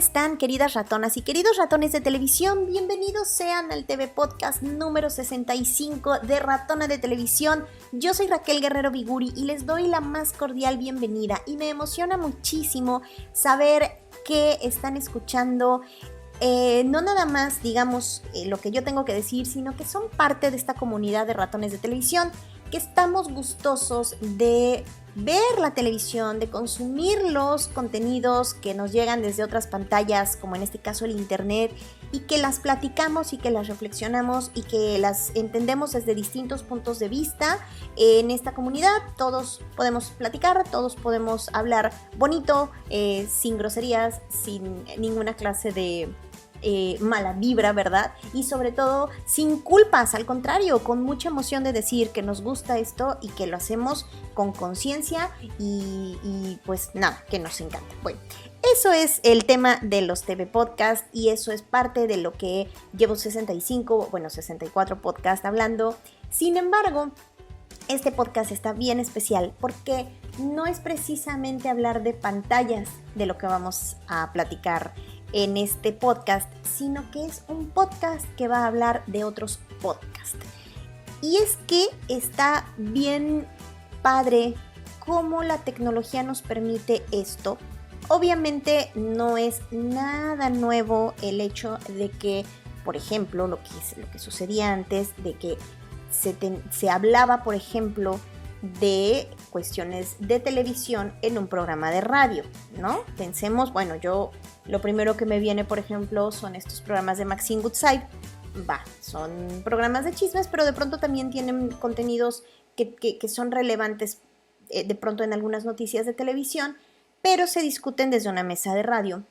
están, queridas ratonas y queridos ratones de televisión? Bienvenidos sean al TV Podcast número 65 de Ratona de Televisión. Yo soy Raquel Guerrero Viguri y les doy la más cordial bienvenida y me emociona muchísimo saber que están escuchando no nada más, digamos, lo que yo tengo que decir, sino que son parte de esta comunidad de ratones de televisión, que estamos gustosos de ver la televisión, de consumir los contenidos que nos llegan desde otras pantallas, como en este caso el internet, y que las platicamos y que las reflexionamos y que las entendemos desde distintos puntos de vista. En esta comunidad todos podemos platicar, todos podemos hablar bonito, sin groserías, sin ninguna clase de mala vibra, ¿verdad? Y sobre todo sin culpas, al contrario, con mucha emoción de decir que nos gusta esto y que lo hacemos con conciencia y pues nada, que nos encanta. Bueno, eso es el tema de los TV Podcast y eso es parte de lo que llevo 64 podcasts hablando. Sin embargo, este podcast está bien especial porque no es precisamente hablar de pantallas de lo que vamos a platicar en este podcast, sino que es un podcast que va a hablar de otros podcasts. Y es que está bien padre cómo la tecnología nos permite esto. Obviamente no es nada nuevo el hecho de que, por ejemplo, lo que sucedía antes, de que se hablaba, por ejemplo, de cuestiones de televisión en un programa de radio, ¿no? Pensemos, bueno, lo primero que me viene, por ejemplo, son estos programas de Maxine Goodside. Son programas de chismes, pero de pronto también tienen contenidos que son relevantes de pronto en algunas noticias de televisión, pero se discuten desde una mesa de radio.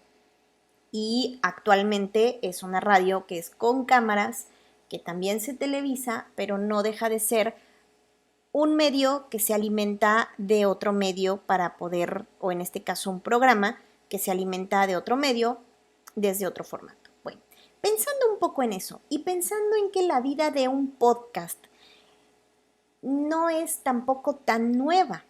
Y actualmente es una radio que es con cámaras, que también se televisa, pero no deja de ser un medio que se alimenta de otro medio para poder, o en este caso un programa que se alimenta de otro medio desde otro formato. Bueno, pensando un poco en eso y pensando en que la vida de un podcast no es tampoco tan nueva,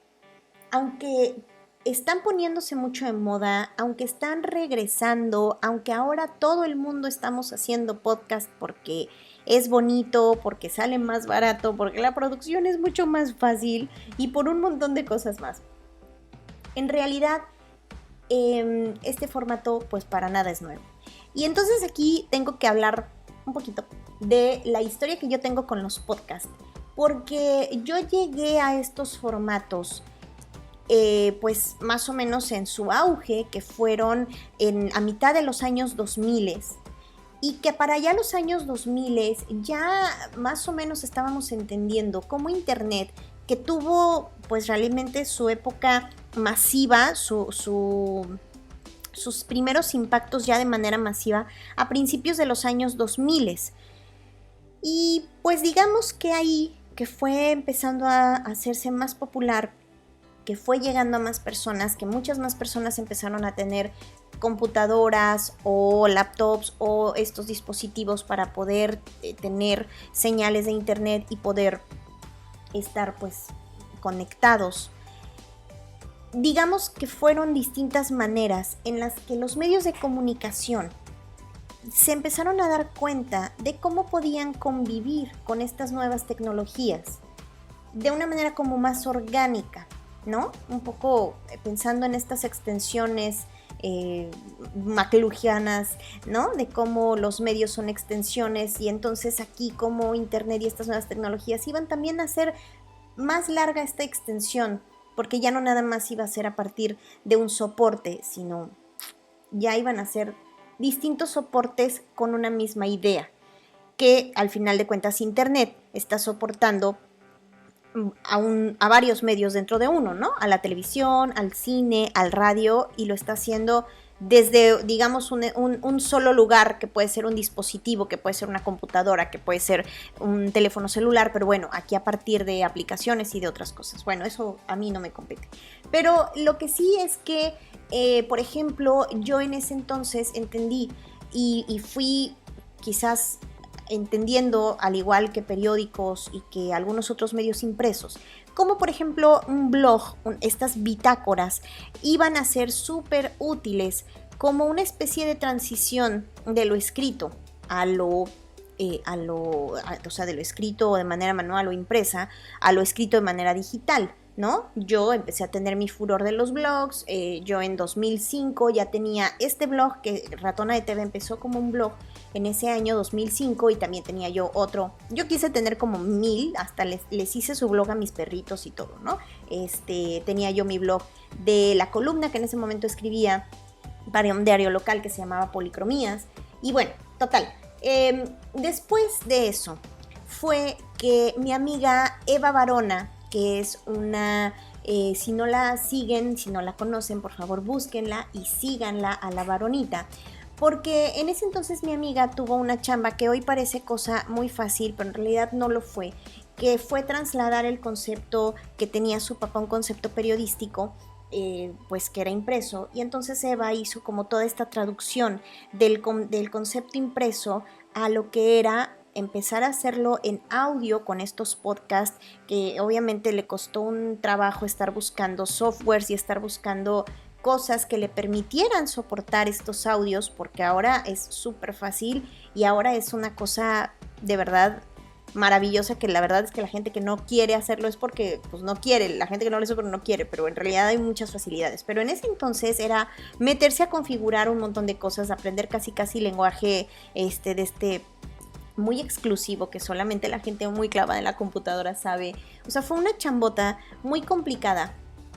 aunque están poniéndose mucho de moda, aunque están regresando, aunque ahora todo el mundo estamos haciendo podcast porque es bonito, porque sale más barato, porque la producción es mucho más fácil y por un montón de cosas más. En realidad, este formato pues para nada es nuevo. Y entonces aquí tengo que hablar un poquito de la historia que yo tengo con los podcasts, porque yo llegué a estos formatos pues más o menos en su auge, que fueron a mitad de los años 2000, y que para allá los años 2000 ya más o menos estábamos entendiendo cómo Internet, que tuvo pues realmente su época masiva, sus primeros impactos ya de manera masiva a principios de los años 2000. Y pues digamos que ahí que fue empezando a hacerse más popular, que fue llegando a más personas, que muchas más personas empezaron a tener computadoras o laptops o estos dispositivos para poder tener señales de internet y poder estar pues conectados. Digamos que fueron distintas maneras en las que los medios de comunicación se empezaron a dar cuenta de cómo podían convivir con estas nuevas tecnologías de una manera como más orgánica, ¿no? Un poco pensando en estas extensiones McLuhanas, ¿no? De cómo los medios son extensiones y entonces aquí como Internet y estas nuevas tecnologías iban también a hacer más larga esta extensión, porque ya no nada más iba a ser a partir de un soporte, sino ya iban a ser distintos soportes con una misma idea, que al final de cuentas Internet está soportando a varios medios dentro de uno, ¿no? A la televisión, al cine, al radio, y lo está haciendo desde, digamos, un solo lugar, que puede ser un dispositivo, que puede ser una computadora, que puede ser un teléfono celular, pero bueno, aquí a partir de aplicaciones y de otras cosas. Bueno, eso a mí no me compete. Pero lo que sí es que, por ejemplo, yo en ese entonces entendí y fui quizás entendiendo, al igual que periódicos y que algunos otros medios impresos, como por ejemplo un blog, estas bitácoras, iban a ser súper útiles como una especie de transición de lo escrito o sea, de lo escrito de manera manual o impresa a lo escrito de manera digital, ¿no? Yo empecé a tener mi furor de los blogs. Yo en 2005 ya tenía este blog, que Ratona de TV empezó como un blog en ese año 2005, y también tenía yo otro. Yo quise tener como 1000, hasta les hice su blog a mis perritos y todo, ¿no? Tenía yo mi blog de la columna que en ese momento escribía para un diario local que se llamaba Policromías. Y bueno, total. Después de eso fue que mi amiga Eva Barona, que es una, si no la siguen, si no la conocen, por favor búsquenla y síganla a la Baronita, porque en ese entonces mi amiga tuvo una chamba que hoy parece cosa muy fácil, pero en realidad no lo fue, que fue trasladar el concepto que tenía su papá, un concepto periodístico, pues que era impreso, y entonces Eva hizo como toda esta traducción del concepto impreso a lo que era empezar a hacerlo en audio con estos podcasts, que obviamente le costó un trabajo estar buscando softwares y estar buscando cosas que le permitieran soportar estos audios, porque ahora es súper fácil y ahora es una cosa de verdad maravillosa, que la verdad es que la gente que no quiere hacerlo es porque pues no quiere, la gente que no lo hace porque no quiere, pero en realidad hay muchas facilidades. Pero en ese entonces era meterse a configurar un montón de cosas, aprender casi lenguaje de este muy exclusivo que solamente la gente muy clavada en la computadora sabe. O sea, fue una chambota muy complicada.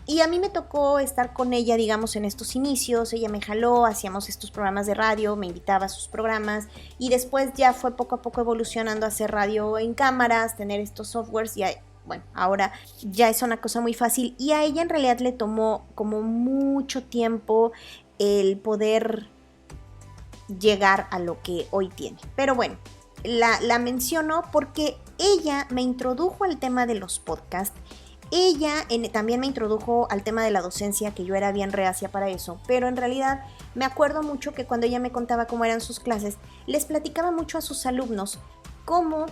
Y a mí me tocó estar con ella, digamos, en estos inicios. Ella me jaló, hacíamos estos programas de radio, me invitaba a sus programas, y después ya fue poco a poco evolucionando a hacer radio en cámaras, tener estos softwares, y bueno, ahora ya es una cosa muy fácil. Y a ella en realidad le tomó como mucho tiempo el poder llegar a lo que hoy tiene. Pero bueno, la menciono porque ella me introdujo al tema de los podcasts. Ella también me introdujo al tema de la docencia, que yo era bien reacia para eso, pero en realidad me acuerdo mucho que cuando ella me contaba cómo eran sus clases, les platicaba mucho a sus alumnos cómo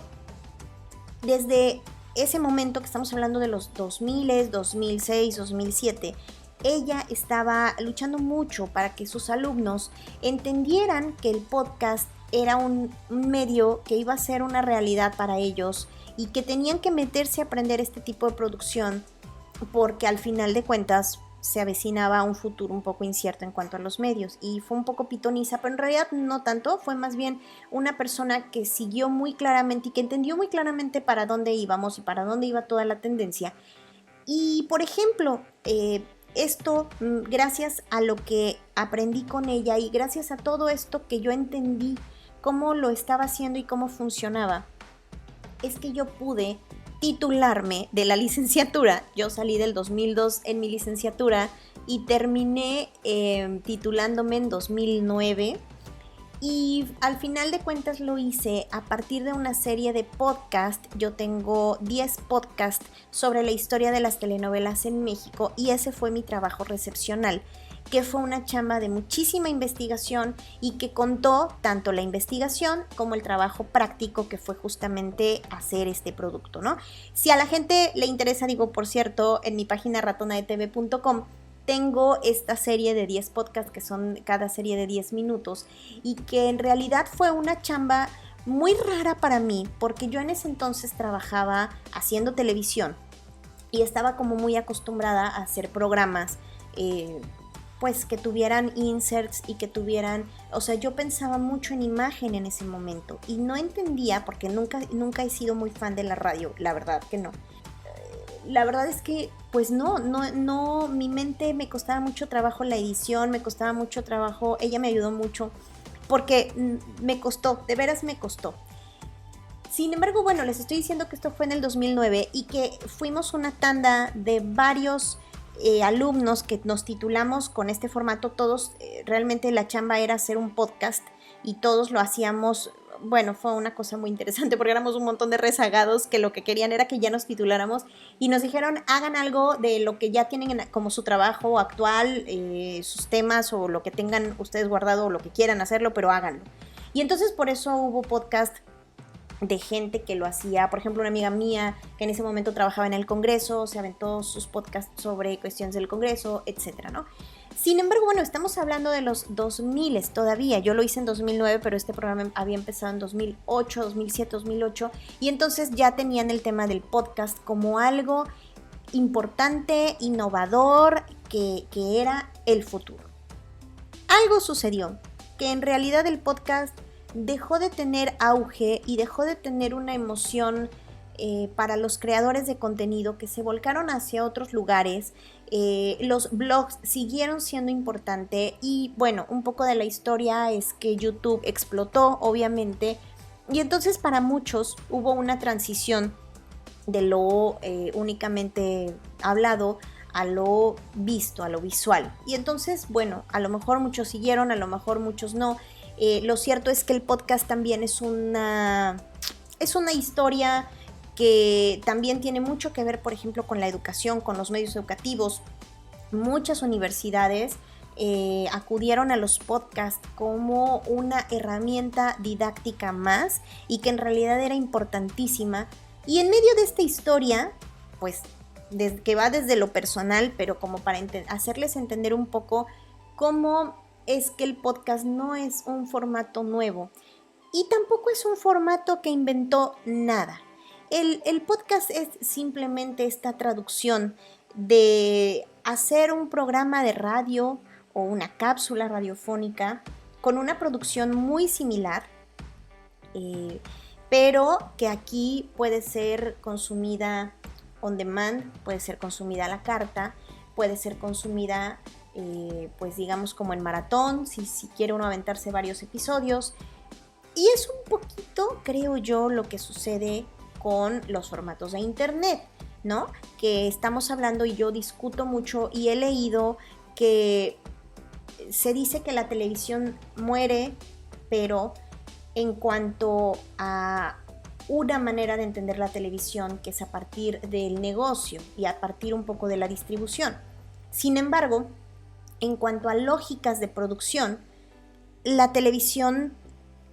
desde ese momento, que estamos hablando de los 2000, 2006, 2007, ella estaba luchando mucho para que sus alumnos entendieran que el podcast era un medio que iba a ser una realidad para ellos, y que tenían que meterse a aprender este tipo de producción, porque al final de cuentas se avecinaba un futuro un poco incierto en cuanto a los medios. Y fue un poco pitoniza, pero en realidad no tanto, fue más bien una persona que siguió muy claramente y que entendió muy claramente para dónde íbamos y para dónde iba toda la tendencia. Y por ejemplo, esto, gracias a lo que aprendí con ella y gracias a todo esto que yo entendí cómo lo estaba haciendo y cómo funcionaba, es que yo pude titularme de la licenciatura. Yo salí del 2002 en mi licenciatura y terminé titulándome en 2009. Y al final de cuentas lo hice a partir de una serie de podcasts. Yo tengo 10 podcasts sobre la historia de las telenovelas en México, y ese fue mi trabajo recepcional, que fue una chamba de muchísima investigación y que contó tanto la investigación como el trabajo práctico, que fue justamente hacer este producto, ¿no? Si a la gente le interesa, digo, por cierto, en mi página ratonadetv.com tengo esta serie de 10 podcasts, que son cada serie de 10 minutos, y que en realidad fue una chamba muy rara para mí, porque yo en ese entonces trabajaba haciendo televisión y estaba como muy acostumbrada a hacer programas pues que tuvieran inserts y que tuvieran, o sea, yo pensaba mucho en imagen en ese momento y no entendía, porque nunca he sido muy fan de la radio, la verdad que no. La verdad es que pues no, mi mente, me costaba mucho trabajo la edición, me costaba mucho trabajo, ella me ayudó mucho porque me costó, de veras me costó. Sin embargo, bueno, les estoy diciendo que esto fue en el 2009 y que fuimos una tanda de varios alumnos que nos titulamos con este formato. Todos, realmente la chamba era hacer un podcast y todos lo hacíamos. Bueno, fue una cosa muy interesante porque éramos un montón de rezagados que lo que querían era que ya nos tituláramos, y nos dijeron: hagan algo de lo que ya tienen como su trabajo actual, sus temas o lo que tengan ustedes guardado o lo que quieran hacerlo, pero háganlo. Y entonces por eso hubo podcast de gente que lo hacía. Por ejemplo, una amiga mía que en ese momento trabajaba en el Congreso, se aventó sus podcasts sobre cuestiones del Congreso, etcétera, ¿no? Sin embargo, bueno, estamos hablando de los 2000 todavía. Yo lo hice en 2009, pero este programa había empezado en 2008, 2007, 2008. Y entonces ya tenían el tema del podcast como algo importante, innovador, que era el futuro. Algo sucedió, que en realidad el podcast dejó de tener auge y dejó de tener una emoción para los creadores de contenido, que se volcaron hacia otros lugares. Los blogs siguieron siendo importante y bueno, un poco de la historia es que YouTube explotó, obviamente, y entonces para muchos hubo una transición de lo únicamente hablado a lo visto, a lo visual. Y entonces, bueno, a lo mejor muchos siguieron, a lo mejor muchos no. Lo cierto es que el podcast también es una historia que también tiene mucho que ver, por ejemplo, con la educación, con los medios educativos. Muchas universidades acudieron a los podcasts como una herramienta didáctica más y que en realidad era importantísima. Y en medio de esta historia, pues, que va desde lo personal, pero como para hacerles entender un poco cómo es que el podcast no es un formato nuevo y tampoco es un formato que inventó nada. El podcast es simplemente esta traducción de hacer un programa de radio o una cápsula radiofónica con una producción muy similar, pero que aquí puede ser consumida on demand, puede ser consumida a la carta, puede ser consumida pues digamos como en maratón, si quiere uno aventarse varios episodios. Y es un poquito, creo yo, lo que sucede con los formatos de internet, ¿no? Que estamos hablando y yo discuto mucho y he leído que se dice que la televisión muere, pero en cuanto a una manera de entender la televisión, que es a partir del negocio y a partir un poco de la distribución. Sin embargo, en cuanto a lógicas de producción, la televisión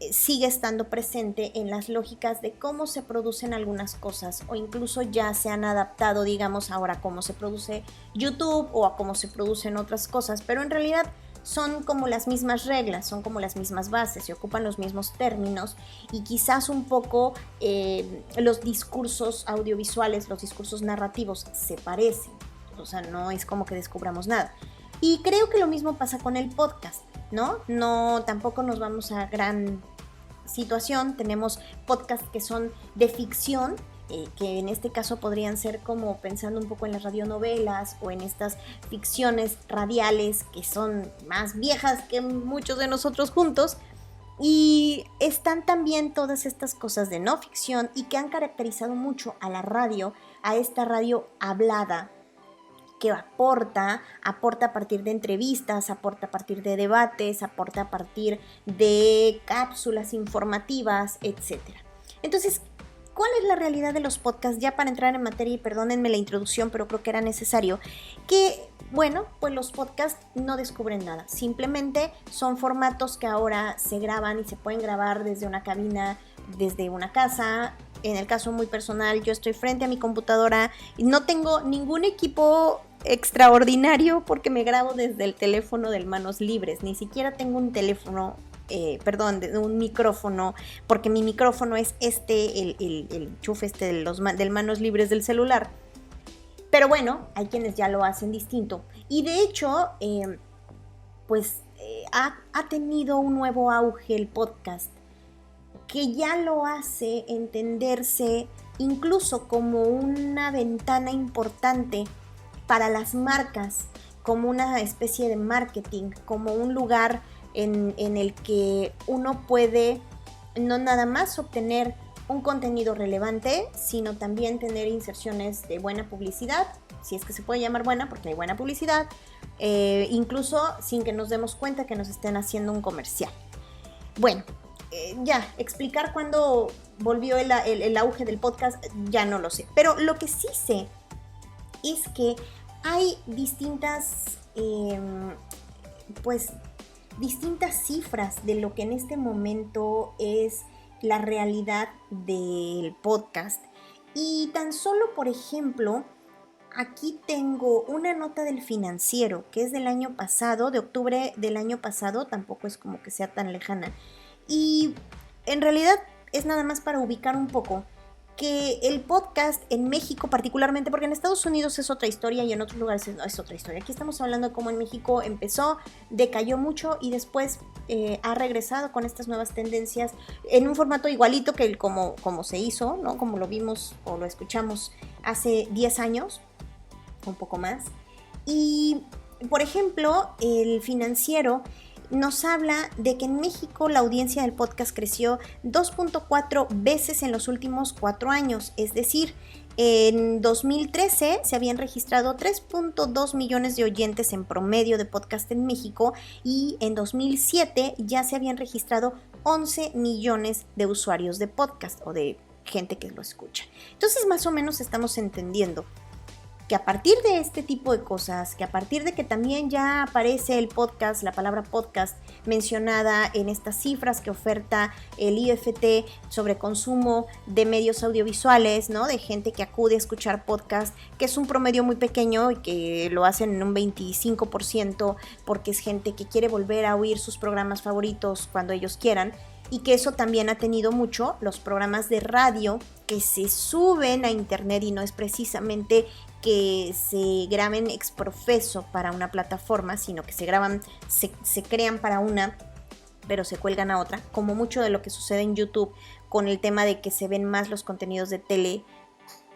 sigue estando presente en las lógicas de cómo se producen algunas cosas, o incluso ya se han adaptado, digamos, ahora a cómo se produce YouTube o a cómo se producen otras cosas, pero en realidad son como las mismas reglas, son como las mismas bases, se ocupan los mismos términos y quizás un poco los discursos audiovisuales, los discursos narrativos se parecen, o sea, no es como que descubramos nada. Y creo que lo mismo pasa con el podcast, ¿no? No, tampoco nos vamos a gran situación. Tenemos podcasts que son de ficción, que en este caso podrían ser como pensando un poco en las radionovelas o en estas ficciones radiales que son más viejas que muchos de nosotros juntos. Y están también todas estas cosas de no ficción y que han caracterizado mucho a la radio, a esta radio hablada, que aporta a partir de entrevistas, aporta a partir de debates, aporta a partir de cápsulas informativas, etc. Entonces, ¿cuál es la realidad de los podcasts? Ya para entrar en materia, y perdónenme la introducción, pero creo que era necesario, que, bueno, pues los podcasts no descubren nada, simplemente son formatos que ahora se graban y se pueden grabar desde una cabina, desde una casa. En el caso muy personal, yo estoy frente a mi computadora y no tengo ningún equipo extraordinario porque me grabo desde el teléfono del manos libres, ni siquiera tengo un teléfono, un micrófono, porque mi micrófono es el enchufe del manos libres del celular. Pero bueno, hay quienes ya lo hacen distinto. Y de hecho, ha tenido un nuevo auge el podcast, que ya lo hace entenderse incluso como una ventana importante para las marcas, como una especie de marketing, como un lugar en el que uno puede no nada más obtener un contenido relevante, sino también tener inserciones de buena publicidad, si es que se puede llamar buena, porque hay buena publicidad, incluso sin que nos demos cuenta que nos estén haciendo un comercial. Bueno, ya, explicar cuándo volvió el auge del podcast, ya no lo sé. Pero lo que sí sé es que hay distintas cifras de lo que en este momento es la realidad del podcast. Y tan solo, por ejemplo, aquí tengo una nota del Financiero, que es del año pasado, de octubre del año pasado, tampoco es como que sea tan lejana. Y en realidad es nada más para ubicar un poco que el podcast en México particularmente, porque en Estados Unidos es otra historia y en otros lugares es otra historia. Aquí estamos hablando de cómo en México empezó, decayó mucho y después ha regresado con estas nuevas tendencias en un formato igualito que como se hizo, ¿no? Como lo vimos o lo escuchamos hace 10 años, un poco más. Y, por ejemplo, el Financiero nos habla de que en México la audiencia del podcast creció 2.4 veces en los últimos 4 años, es decir, en 2013 se habían registrado 3.2 millones de oyentes en promedio de podcast en México y en 2007 ya se habían registrado 11 millones de usuarios de podcast o de gente que lo escucha. Entonces más o menos estamos entendiendo que a partir de este tipo de cosas, que a partir de que también ya aparece el podcast, la palabra podcast mencionada en estas cifras que oferta el IFT sobre consumo de medios audiovisuales, ¿no? De gente que acude a escuchar podcast, que es un promedio muy pequeño y que lo hacen en un 25% porque es gente que quiere volver a oír sus programas favoritos cuando ellos quieran. Y que eso también ha tenido mucho los programas de radio que se suben a internet y no es precisamente que se graben ex profeso para una plataforma, sino que se graban, se crean para una, pero se cuelgan a otra, como mucho de lo que sucede en YouTube con el tema de que se ven más los contenidos de tele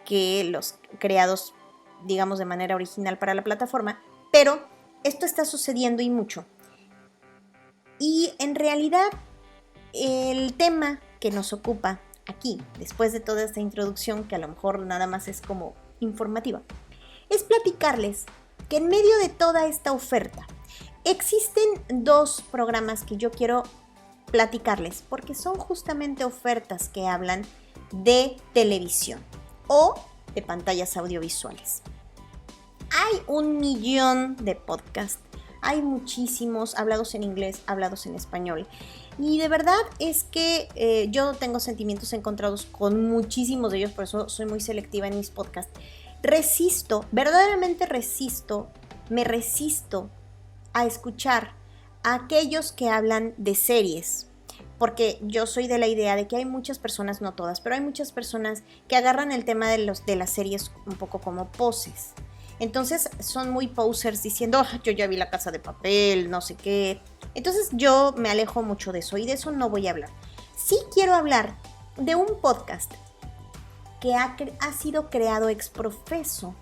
que los creados, digamos, de manera original para la plataforma, pero esto está sucediendo y mucho. Y en realidad el tema que nos ocupa aquí, después de toda esta introducción, que a lo mejor nada más es como informativa, es platicarles que en medio de toda esta oferta existen 2 programas que yo quiero platicarles, porque son justamente ofertas que hablan de televisión o de pantallas audiovisuales. Hay 1 millón de podcasts, hay muchísimos hablados en inglés, hablados en español. Y de verdad es que yo tengo sentimientos encontrados con muchísimos de ellos, por eso soy muy selectiva en mis podcasts. Verdaderamente me resisto a escuchar a aquellos que hablan de series. Porque yo soy de la idea de que hay muchas personas, no todas, pero hay muchas personas que agarran el tema de las series un poco como poses. Entonces son muy posers diciendo, yo ya vi La Casa de Papel, no sé qué. Entonces yo me alejo mucho de eso y de eso no voy a hablar. Sí quiero hablar de un podcast que ha sido creado ex profeso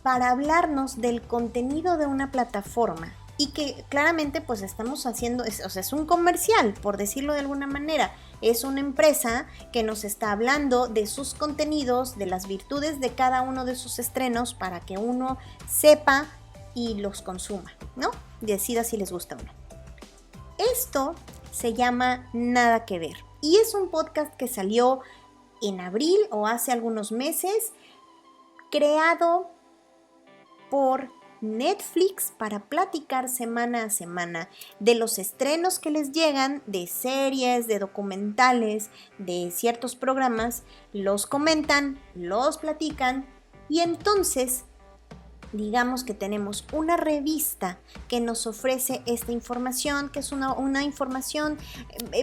para hablarnos del contenido de una plataforma y que claramente pues estamos haciendo, es un comercial, por decirlo de alguna manera. Es una empresa que nos está hablando de sus contenidos, de las virtudes de cada uno de sus estrenos para que uno sepa y los consuma, ¿no? Decida si les gusta o no. Esto se llama Nada que Ver y es un podcast que salió en abril o hace algunos meses, creado por Netflix para platicar semana a semana de los estrenos que les llegan de series, de documentales, de ciertos programas, los comentan, los platican y entonces digamos que tenemos una revista que nos ofrece esta información, que es una información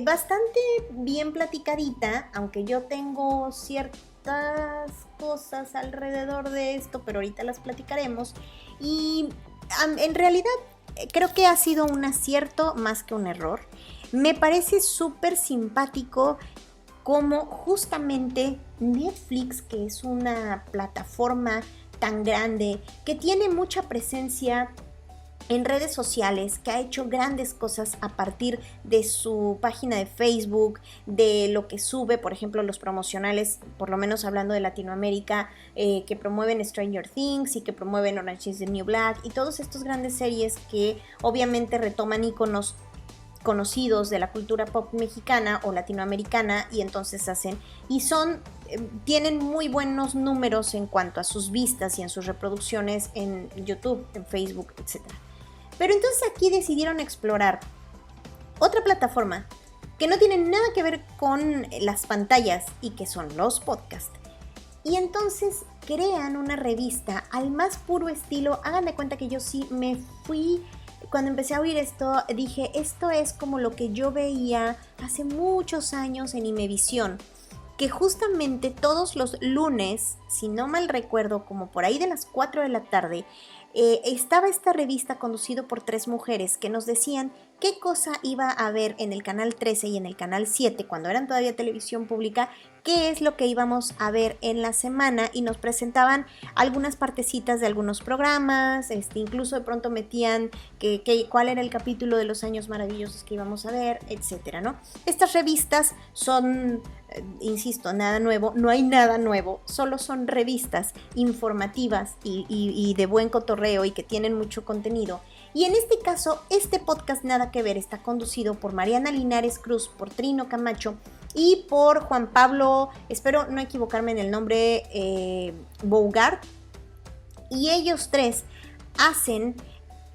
bastante bien platicadita, aunque yo tengo ciertas cosas alrededor de esto, pero ahorita las platicaremos. Y en realidad creo que ha sido un acierto más que un error. Me parece súper simpático como justamente Netflix, que es una plataforma tan grande, que tiene mucha presencia en redes sociales, que ha hecho grandes cosas a partir de su página de Facebook, de lo que sube, por ejemplo, los promocionales, por lo menos hablando de Latinoamérica, que promueven Stranger Things y que promueven Orange is the New Black y todas estas grandes series que obviamente retoman íconos conocidos de la cultura pop mexicana o latinoamericana y entonces hacen y tienen muy buenos números en cuanto a sus vistas y en sus reproducciones en YouTube, en Facebook, etc. Pero entonces aquí decidieron explorar otra plataforma que no tiene nada que ver con las pantallas y que son los podcasts. Y entonces crean una revista al más puro estilo. Hagan de cuenta que yo sí me fui, cuando empecé a oír esto, dije, esto es como lo que yo veía hace muchos años en Imevisión, que justamente todos los lunes, si no mal recuerdo, como por ahí de las 4 de la tarde, estaba esta revista conducido por 3 mujeres que nos decían qué cosa iba a haber en el canal 13 y en el canal 7, cuando eran todavía televisión pública, qué es lo que íbamos a ver en la semana, y nos presentaban algunas partecitas de algunos programas, incluso de pronto metían cuál era el capítulo de los años maravillosos que íbamos a ver, etcétera, ¿no? Estas revistas son, insisto, nada nuevo, no hay nada nuevo, solo son revistas informativas y de buen cotorreo y que tienen mucho contenido. Y en este caso, este podcast Nada que Ver está conducido por Mariana Linares Cruz, por Trino Camacho y por Juan Pablo, espero no equivocarme en el nombre, Bougart. Y ellos 3 hacen,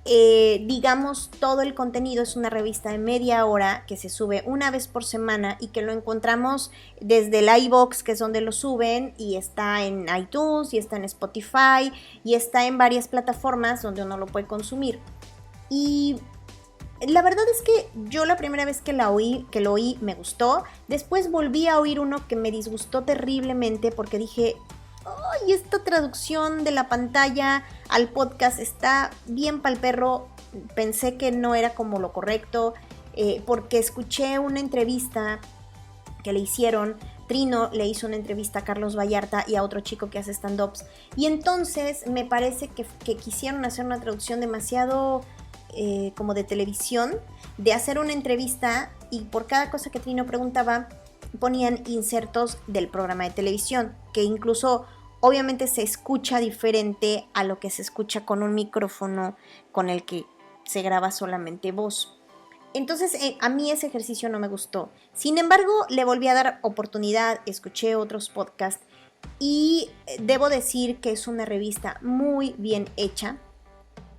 digamos, todo el contenido. Es una revista de media hora que se sube una vez por semana y que lo encontramos desde el iVoox, que es donde lo suben, y está en iTunes, y está en Spotify, y está en varias plataformas donde uno lo puede consumir. Y la verdad es que yo la primera vez que lo oí me gustó. Después volví a oír uno que me disgustó terriblemente porque dije, ¡ay, esta traducción de la pantalla al podcast está bien pa'l perro! Pensé que no era como lo correcto, porque escuché una entrevista que le hicieron. Trino le hizo una entrevista a Carlos Vallarta y a otro chico que hace stand-ups, y entonces me parece que quisieron hacer una traducción demasiado como de televisión, de hacer una entrevista, y por cada cosa que Trino preguntaba ponían insertos del programa de televisión, que incluso obviamente se escucha diferente a lo que se escucha con un micrófono con el que se graba solamente voz. Entonces a mí ese ejercicio no me gustó. Sin embargo, le volví a dar oportunidad, escuché otros podcasts y debo decir que es una revista muy bien hecha,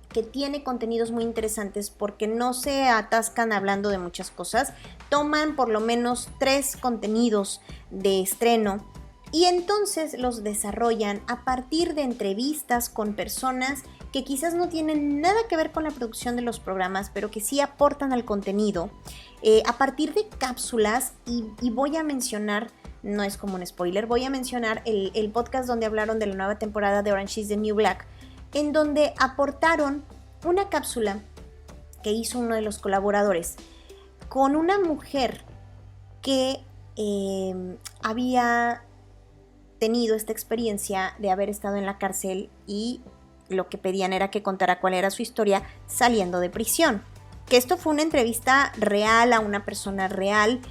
que tiene contenidos muy interesantes porque no se atascan hablando de muchas cosas. Toman por lo menos 3 contenidos de estreno y entonces los desarrollan a partir de entrevistas con personas que quizás no tienen nada que ver con la producción de los programas, pero que sí aportan al contenido, a partir de cápsulas. Y voy a mencionar, no es como un spoiler, voy a mencionar el podcast donde hablaron de la nueva temporada de Orange is the New Black, en donde aportaron una cápsula que hizo uno de los colaboradores con una mujer que había tenido esta experiencia de haber estado en la cárcel, y lo que pedían era que contara cuál era su historia saliendo de prisión. Que esto fue una entrevista real a una persona real,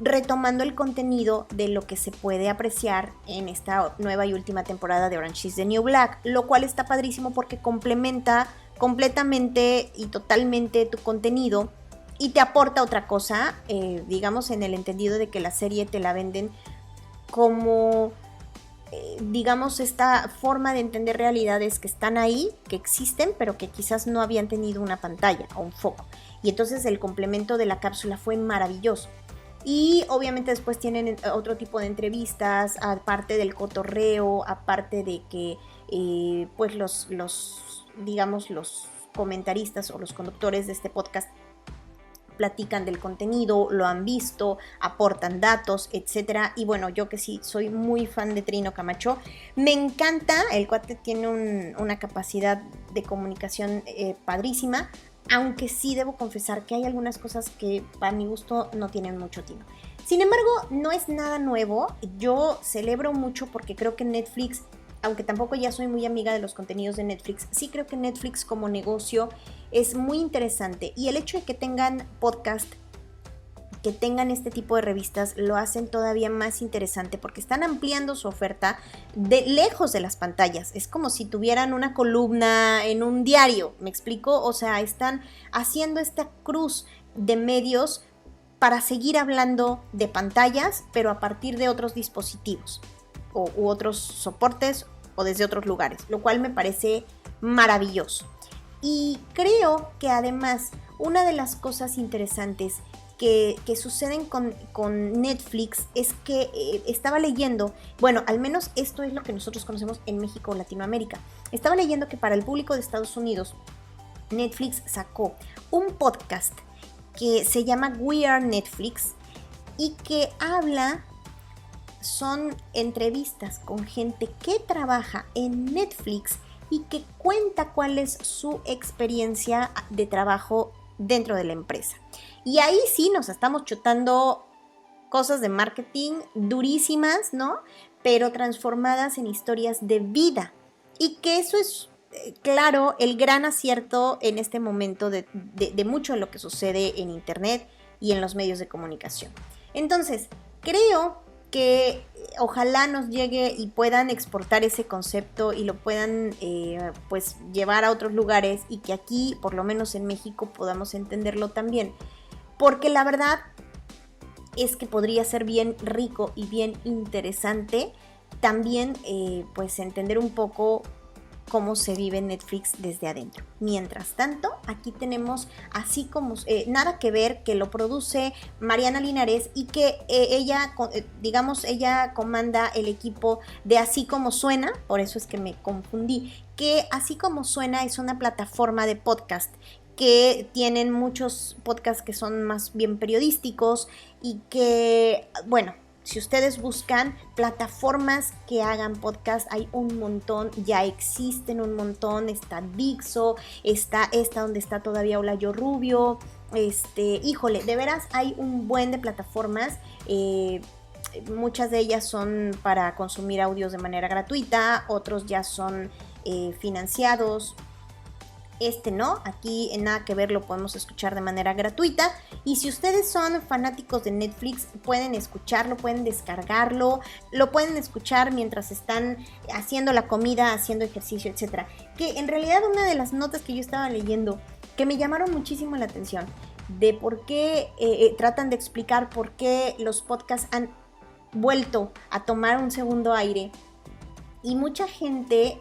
retomando el contenido de lo que se puede apreciar en esta nueva y última temporada de Orange is the New Black, lo cual está padrísimo porque complementa completamente y totalmente tu contenido y te aporta otra cosa, digamos, en el entendido de que la serie te la venden como, digamos, esta forma de entender realidades que están ahí, que existen, pero que quizás no habían tenido una pantalla o un foco. Y entonces el complemento de la cápsula fue maravilloso. Y obviamente después tienen otro tipo de entrevistas, aparte del cotorreo, aparte de que pues los digamos, los comentaristas o los conductores de este podcast platican del contenido, lo han visto, aportan datos, etcétera. Y bueno, yo que sí soy muy fan de Trino Camacho, me encanta, el cuate tiene una capacidad de comunicación padrísima, aunque sí debo confesar que hay algunas cosas que para mi gusto no tienen mucho tino. Sin embargo, no es nada nuevo. Yo celebro mucho porque creo que Netflix, aunque tampoco ya soy muy amiga de los contenidos de Netflix, sí creo que Netflix como negocio es muy interesante, y el hecho de que tengan podcast, que tengan este tipo de revistas, lo hacen todavía más interesante porque están ampliando su oferta de lejos de las pantallas. Es como si tuvieran una columna en un diario, ¿me explico? O sea, están haciendo esta cruz de medios para seguir hablando de pantallas, pero a partir de otros dispositivos u otros soportes o desde otros lugares, lo cual me parece maravilloso. Y creo que además una de las cosas interesantes que suceden con Netflix es que estaba leyendo, bueno, al menos esto es lo que nosotros conocemos en México o Latinoamérica. Estaba leyendo que para el público de Estados Unidos, Netflix sacó un podcast que se llama We Are Netflix y que son entrevistas con gente que trabaja en Netflix y que cuenta cuál es su experiencia de trabajo dentro de la empresa. Y ahí sí nos estamos chutando cosas de marketing durísimas, ¿no? Pero transformadas en historias de vida. Y que eso es, claro, el gran acierto en este momento de mucho de lo que sucede en Internet y en los medios de comunicación. Entonces, creo que ojalá nos llegue y puedan exportar ese concepto y lo puedan pues llevar a otros lugares y que aquí, por lo menos en México, podamos entenderlo también. Porque la verdad es que podría ser bien rico y bien interesante también pues entender un poco cómo se vive Netflix desde adentro. Mientras tanto, aquí tenemos Así Como Nada Que Ver, que lo produce Mariana Linares y que ella comanda el equipo de Así Como Suena, por eso es que me confundí, que Así Como Suena es una plataforma de podcast que tienen muchos podcasts que son más bien periodísticos y que, bueno, si ustedes buscan plataformas que hagan podcast, hay un montón, ya existen un montón. Está Dixo, está esta donde está todavía Olayo Rubio. Híjole, de veras hay un buen de plataformas. Muchas de ellas son para consumir audios de manera gratuita, otros ya son financiados. No, aquí en Nada Que Ver lo podemos escuchar de manera gratuita. Y si ustedes son fanáticos de Netflix, pueden escucharlo, pueden descargarlo, lo pueden escuchar mientras están haciendo la comida, haciendo ejercicio, etc. Que en realidad una de las notas que yo estaba leyendo que me llamaron muchísimo la atención de por qué tratan de explicar por qué los podcasts han vuelto a tomar un segundo aire. Y mucha gente,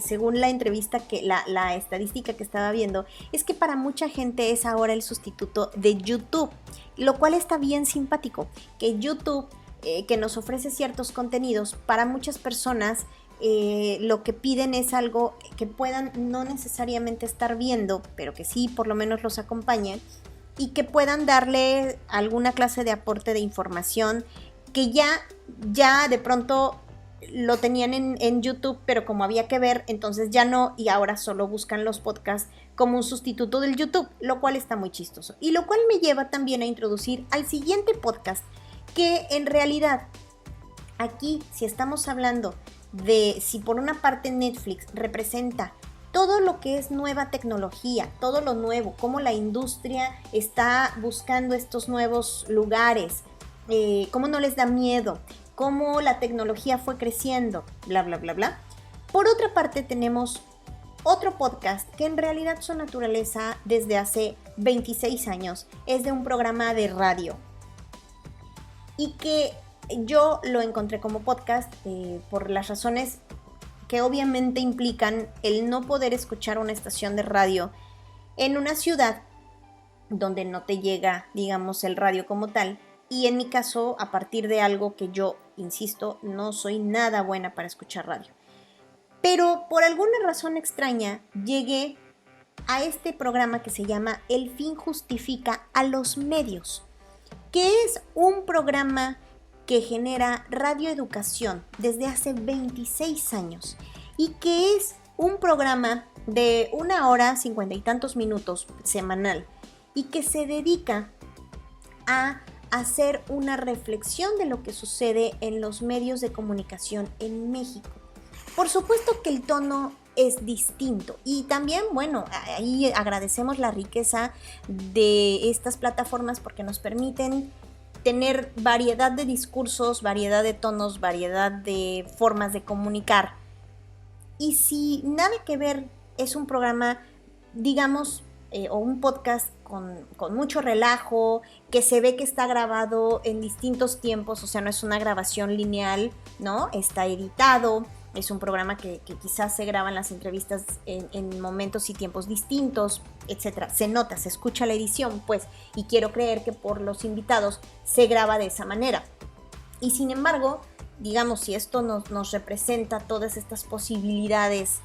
según la entrevista, la estadística que estaba viendo, es que para mucha gente es ahora el sustituto de YouTube, lo cual está bien simpático, que YouTube, que nos ofrece ciertos contenidos, para muchas personas lo que piden es algo que puedan no necesariamente estar viendo, pero que sí por lo menos los acompañe y que puedan darle alguna clase de aporte de información que ya de pronto lo tenían en YouTube, pero como había que ver, entonces ya no, y ahora solo buscan los podcasts como un sustituto del YouTube, lo cual está muy chistoso. Y lo cual me lleva también a introducir al siguiente podcast, que en realidad, aquí, si estamos hablando de si por una parte Netflix representa todo lo que es nueva tecnología, todo lo nuevo, cómo la industria está buscando estos nuevos lugares, cómo no les da miedo, cómo la tecnología fue creciendo, bla, bla, bla, bla. Por otra parte tenemos otro podcast que en realidad su naturaleza desde hace 26 años es de un programa de radio y que yo lo encontré como podcast por las razones que obviamente implican el no poder escuchar una estación de radio en una ciudad donde no te llega, digamos, el radio como tal. Y en mi caso, a partir de algo que yo, insisto, no soy nada buena para escuchar radio. Pero por alguna razón extraña, llegué a este programa que se llama El fin justifica a los medios, que es un programa que genera radioeducación desde hace 26 años y que es un programa de 1 hora 50 y tantos minutos semanal y que se dedica a hacer una reflexión de lo que sucede en los medios de comunicación en México. Por supuesto que el tono es distinto y también, bueno, ahí agradecemos la riqueza de estas plataformas porque nos permiten tener variedad de discursos, variedad de tonos, variedad de formas de comunicar. Y si Nada Que Ver es un programa, digamos, o un podcast con mucho relajo, que se ve que está grabado en distintos tiempos, o sea, no es una grabación lineal, ¿no? Está editado, Es un programa que quizás se graban las entrevistas en momentos y tiempos distintos, etcétera. Se nota, se escucha la edición, pues, y quiero creer que por los invitados se graba de esa manera. Y sin embargo, digamos, si esto nos representa todas estas posibilidades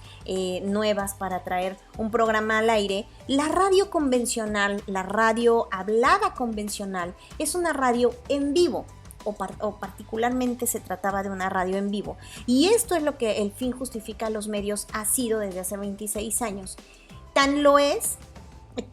nuevas para traer un programa al aire, la radio convencional, la radio hablada convencional, es una radio en vivo. O particularmente se trataba de una radio en vivo. Y esto es lo que El Fin Justifica los Medios ha sido desde hace 26 años. Tan lo es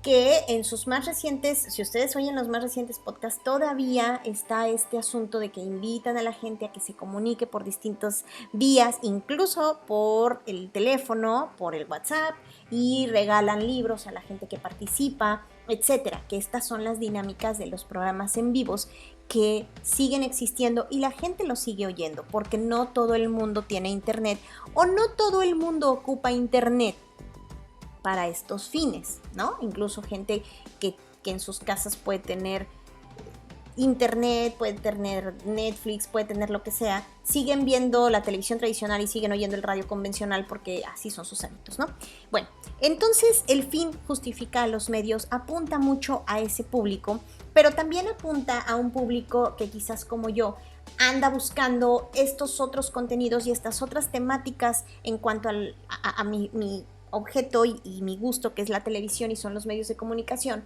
que en sus más recientes, si ustedes oyen los más recientes podcasts, todavía está este asunto de que invitan a la gente a que se comunique por distintas vías, incluso por el teléfono, por el WhatsApp, y regalan libros a la gente que participa, etcétera. Que estas son las dinámicas de los programas en vivos que siguen existiendo y la gente lo sigue oyendo, porque no todo el mundo tiene internet o no todo el mundo ocupa internet para estos fines, ¿no? Incluso gente que en sus casas puede tener internet, puede tener Netflix, puede tener lo que sea, siguen viendo la televisión tradicional y siguen oyendo el radio convencional porque así son sus hábitos, ¿no? Bueno, entonces El Fin Justifica a los Medios apunta mucho a ese público, pero también apunta a un público que quizás como yo anda buscando estos otros contenidos y estas otras temáticas en cuanto a mi objeto y mi gusto, que es la televisión y son los medios de comunicación.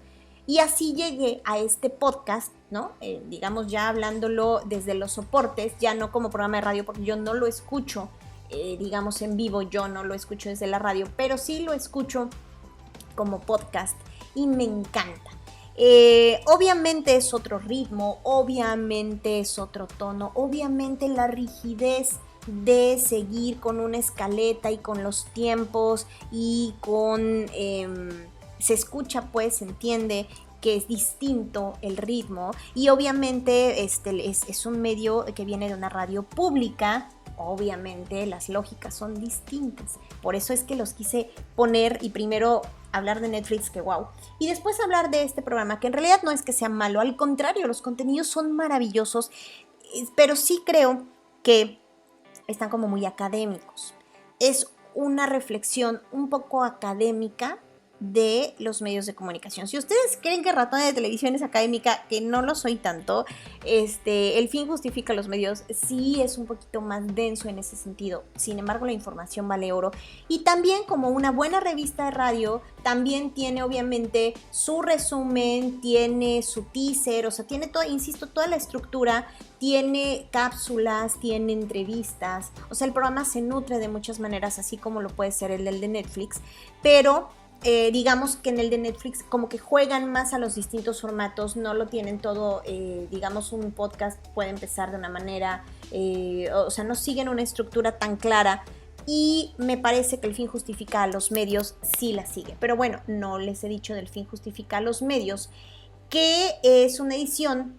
Y así llegué a este podcast, ¿no? Digamos, ya hablándolo desde los soportes, ya no como programa de radio, porque yo no lo escucho, digamos, en vivo, yo no lo escucho desde la radio, pero sí lo escucho como podcast y me encanta. Obviamente es otro ritmo, obviamente es otro tono, obviamente la rigidez de seguir con una escaleta y con los tiempos y con... se escucha, pues, se entiende que es distinto el ritmo y obviamente es un medio que viene de una radio pública, obviamente las lógicas son distintas, por eso es que los quise poner y primero hablar de Netflix, que wow, y después hablar de este programa, que en realidad no es que sea malo, al contrario, los contenidos son maravillosos, pero sí creo que están como muy académicos, es una reflexión un poco académica de los medios de comunicación. Si ustedes creen que Ratona de Televisión es académica, que no lo soy tanto, El Fin Justifica los Medios sí es un poquito más denso en ese sentido. Sin embargo, la información vale oro. Y también, como una buena revista de radio, también tiene obviamente su resumen, tiene su teaser, o sea, tiene todo, insisto, toda la estructura, tiene cápsulas, tiene entrevistas, o sea, el programa se nutre de muchas maneras, así como lo puede ser el del de Netflix, pero digamos que en el de Netflix como que juegan más a los distintos formatos, no lo tienen todo, digamos un podcast puede empezar de una manera, o sea, no siguen una estructura tan clara y me parece que El Fin Justifica a los Medios sí la sigue, pero bueno, no les he dicho del Fin Justifica a los Medios, que es una edición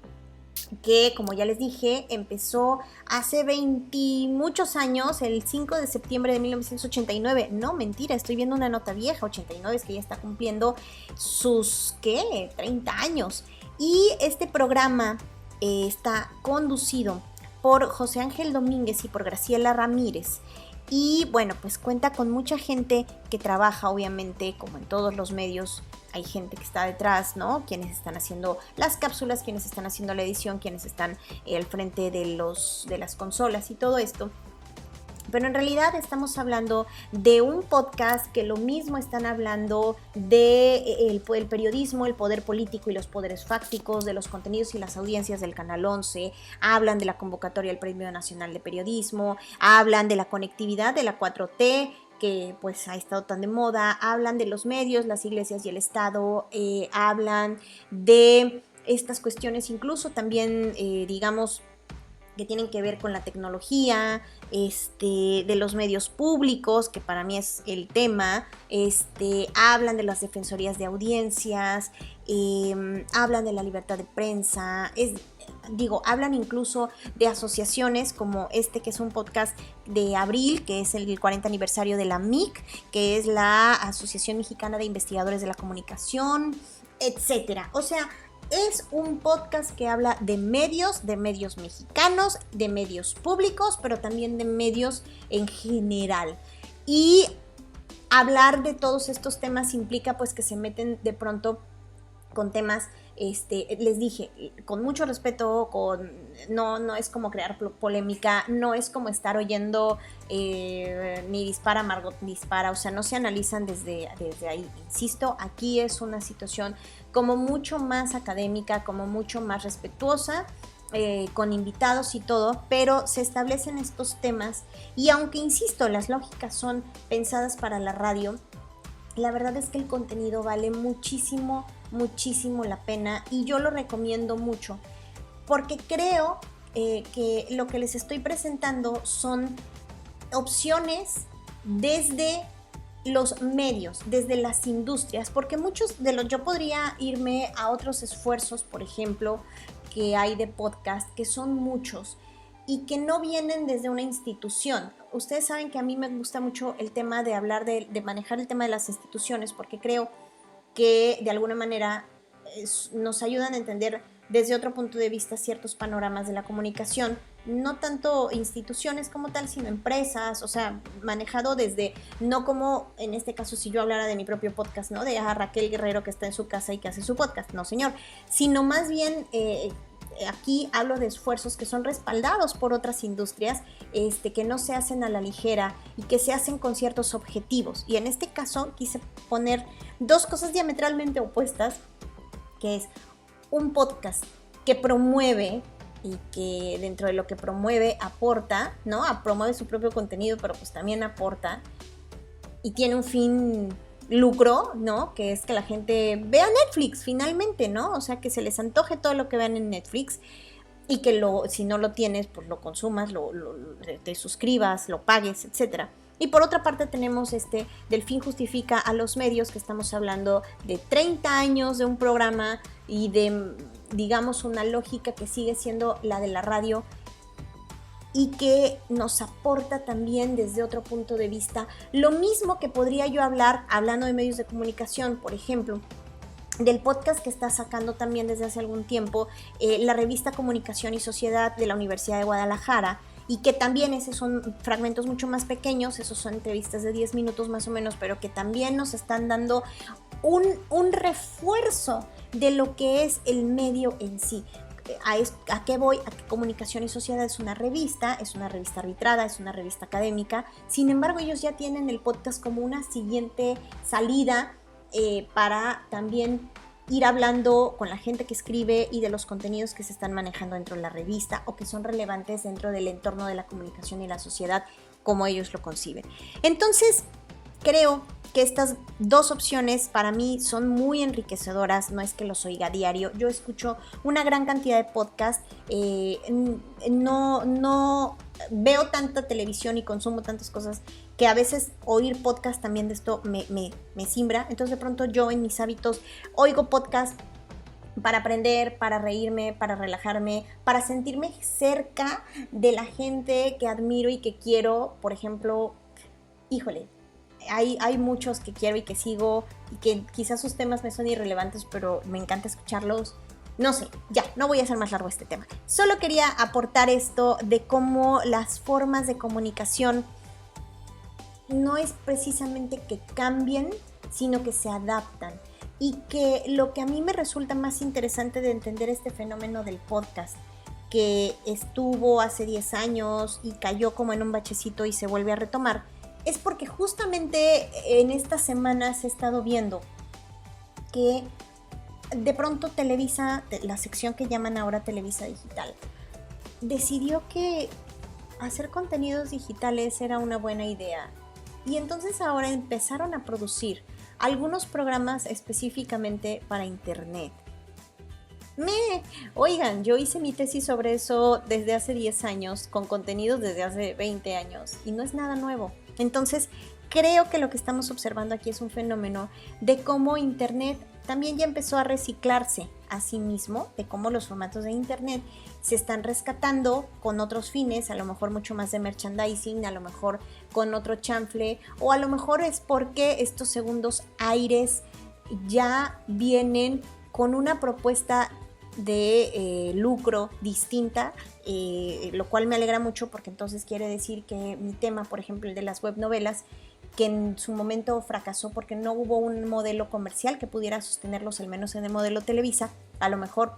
que, como ya les dije, empezó hace 20 muchos años, el 5 de septiembre de 1989. No, mentira, estoy viendo una nota vieja, 89, es que ya está cumpliendo sus, ¿qué? 30 años. Y este programa está conducido por José Ángel Domínguez y por Graciela Ramírez. Y bueno, pues cuenta con mucha gente que trabaja, obviamente, como en todos los medios. Hay gente que está detrás, ¿no? Quienes están haciendo las cápsulas, quienes están haciendo la edición, quienes están al frente de las consolas y todo esto. Pero en realidad estamos hablando de un podcast que lo mismo están hablando de el periodismo, el poder político y los poderes fácticos, de los contenidos y las audiencias del Canal 11, hablan de la convocatoria al Premio Nacional de Periodismo, hablan de la conectividad de la 4T, que pues ha estado tan de moda, hablan de los medios, las iglesias y el Estado, hablan de estas cuestiones incluso también, digamos, que tienen que ver con la tecnología, de los medios públicos, que para mí es el tema, hablan de las defensorías de audiencias, hablan de la libertad de prensa, hablan incluso de asociaciones como que es un podcast de abril, que es el 40 aniversario de la MIC, que es la Asociación Mexicana de Investigadores de la Comunicación, etcétera. O sea, Es un podcast que habla de medios mexicanos, de medios públicos, pero también de medios en general. Y hablar de todos estos temas implica pues que se meten de pronto con temas, les dije, con mucho respeto, no es como crear polémica, no es como estar oyendo ni dispara Margot dispara, o sea, no se analizan desde ahí. Insisto, aquí es una situación como mucho más académica, como mucho más respetuosa, con invitados y todo, pero se establecen estos temas y aunque, insisto, las lógicas son pensadas para la radio, la verdad es que el contenido vale muchísimo la pena y yo lo recomiendo mucho porque creo que lo que les estoy presentando son opciones desde los medios, desde las industrias, porque muchos de los, yo podría irme a otros esfuerzos, por ejemplo, que hay de podcast, que son muchos y que no vienen desde una institución. Ustedes saben que a mí me gusta mucho el tema de hablar, de manejar el tema de las instituciones, porque creo que de alguna manera nos ayudan a entender desde otro punto de vista ciertos panoramas de la comunicación, no tanto instituciones como tal, sino empresas, o sea, manejado desde, no como en este caso si yo hablara de mi propio podcast, ¿no? De Raquel Guerrero que está en su casa y que hace su podcast, no señor, sino más bien aquí hablo de esfuerzos que son respaldados por otras industrias, que no se hacen a la ligera y que se hacen con ciertos objetivos. Y en este caso quise poner dos cosas diametralmente opuestas, que es un podcast que promueve y que dentro de lo que promueve aporta, ¿no? Promueve su propio contenido, pero pues también aporta y tiene un fin lucro, ¿no? Que es que la gente vea Netflix finalmente, ¿no? O sea, que se les antoje todo lo que vean en Netflix y que si no lo tienes, pues lo consumas, te suscribas, lo pagues, etcétera. Y por otra parte tenemos del fin justifica a los medios, que estamos hablando de 30 años de un programa y de, digamos, una lógica que sigue siendo la de la radio y que nos aporta también desde otro punto de vista lo mismo que podría yo hablar, hablando de medios de comunicación, por ejemplo, del podcast que está sacando también desde hace algún tiempo la revista Comunicación y Sociedad de la Universidad de Guadalajara, y que también esos son fragmentos mucho más pequeños, esos son entrevistas de 10 minutos más o menos, pero que también nos están dando un refuerzo de lo que es el medio en sí. ¿A qué voy? A que Comunicación y Sociedad es una revista arbitrada, es una revista académica, sin embargo ellos ya tienen el podcast como una siguiente salida para también ir hablando con la gente que escribe y de los contenidos que se están manejando dentro de la revista o que son relevantes dentro del entorno de la comunicación y la sociedad como ellos lo conciben. Entonces, creo que estas dos opciones para mí son muy enriquecedoras, no es que los oiga a diario, yo escucho una gran cantidad de podcasts, no veo tanta televisión y consumo tantas cosas que a veces oír podcast también de esto me simbra, entonces de pronto yo en mis hábitos oigo podcast para aprender, para reírme, para relajarme, para sentirme cerca de la gente que admiro y que quiero. Por ejemplo, híjole, hay muchos que quiero y que sigo y que quizás sus temas me son irrelevantes, pero me encanta escucharlos. No sé, ya, no voy a hacer más largo este tema. Solo quería aportar esto de cómo las formas de comunicación no es precisamente que cambien, sino que se adaptan. Y que lo que a mí me resulta más interesante de entender este fenómeno del podcast, que estuvo hace 10 años y cayó como en un bachecito y se vuelve a retomar, es porque justamente en estas semanas he estado viendo que de pronto Televisa, la sección que llaman ahora Televisa Digital, decidió que hacer contenidos digitales era una buena idea. Y entonces ahora empezaron a producir algunos programas específicamente para internet. Oigan, yo hice mi tesis sobre eso desde hace 10 años, con contenidos desde hace 20 años, y no es nada nuevo. Entonces, creo que lo que estamos observando aquí es un fenómeno de cómo Internet también ya empezó a reciclarse a sí mismo, de cómo los formatos de Internet se están rescatando con otros fines, a lo mejor mucho más de merchandising, a lo mejor con otro chanfle, o a lo mejor es porque estos segundos aires ya vienen con una propuesta de lucro distinta, lo cual me alegra mucho porque entonces quiere decir que mi tema, por ejemplo, el de las web novelas, que en su momento fracasó porque no hubo un modelo comercial que pudiera sostenerlos, al menos en el modelo Televisa, a lo mejor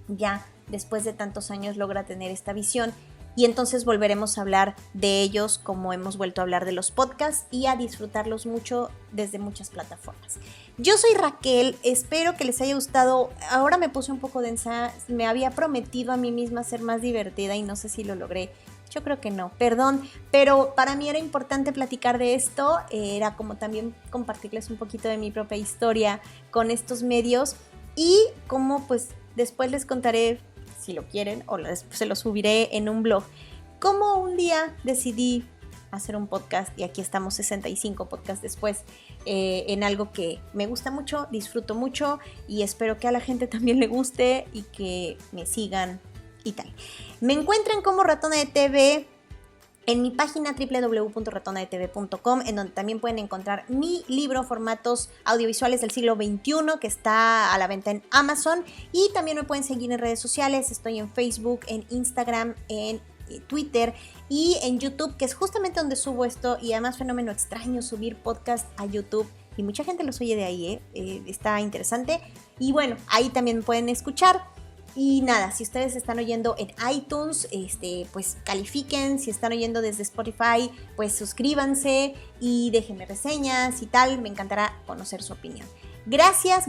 ya después de tantos años logra tener esta visión. Y entonces volveremos a hablar de ellos como hemos vuelto a hablar de los podcasts y a disfrutarlos mucho desde muchas plataformas. Yo soy Raquel, espero que les haya gustado. Ahora me puse un poco densa, me había prometido a mí misma ser más divertida y no sé si lo logré. Yo creo que no, perdón, pero para mí era importante platicar de esto, era como también compartirles un poquito de mi propia historia con estos medios y cómo pues después les contaré, si lo quieren, o se lo subiré en un blog, cómo un día decidí hacer un podcast y aquí estamos 65 podcasts después en algo que me gusta mucho, disfruto mucho y espero que a la gente también le guste y que me sigan y tal. Me encuentran como Ratona de TV en mi página www.ratonadetv.com, en donde también pueden encontrar mi libro Formatos Audiovisuales del Siglo XXI, que está a la venta en Amazon. Y también me pueden seguir en redes sociales. Estoy en Facebook, en Instagram, en Twitter y en YouTube, que es justamente donde subo esto. Y además, fenómeno extraño, subir podcast a YouTube. Y mucha gente los oye de ahí, está interesante. Y bueno, ahí también me pueden escuchar. Y nada, si ustedes están oyendo en iTunes, pues califiquen. Si están oyendo desde Spotify, pues suscríbanse y déjenme reseñas y tal. Me encantará conocer su opinión. Gracias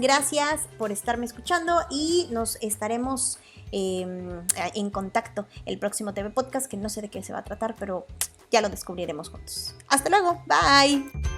por estarme escuchando y nos estaremos en contacto el próximo TV Podcast, que no sé de qué se va a tratar, pero ya lo descubriremos juntos. Hasta luego, bye.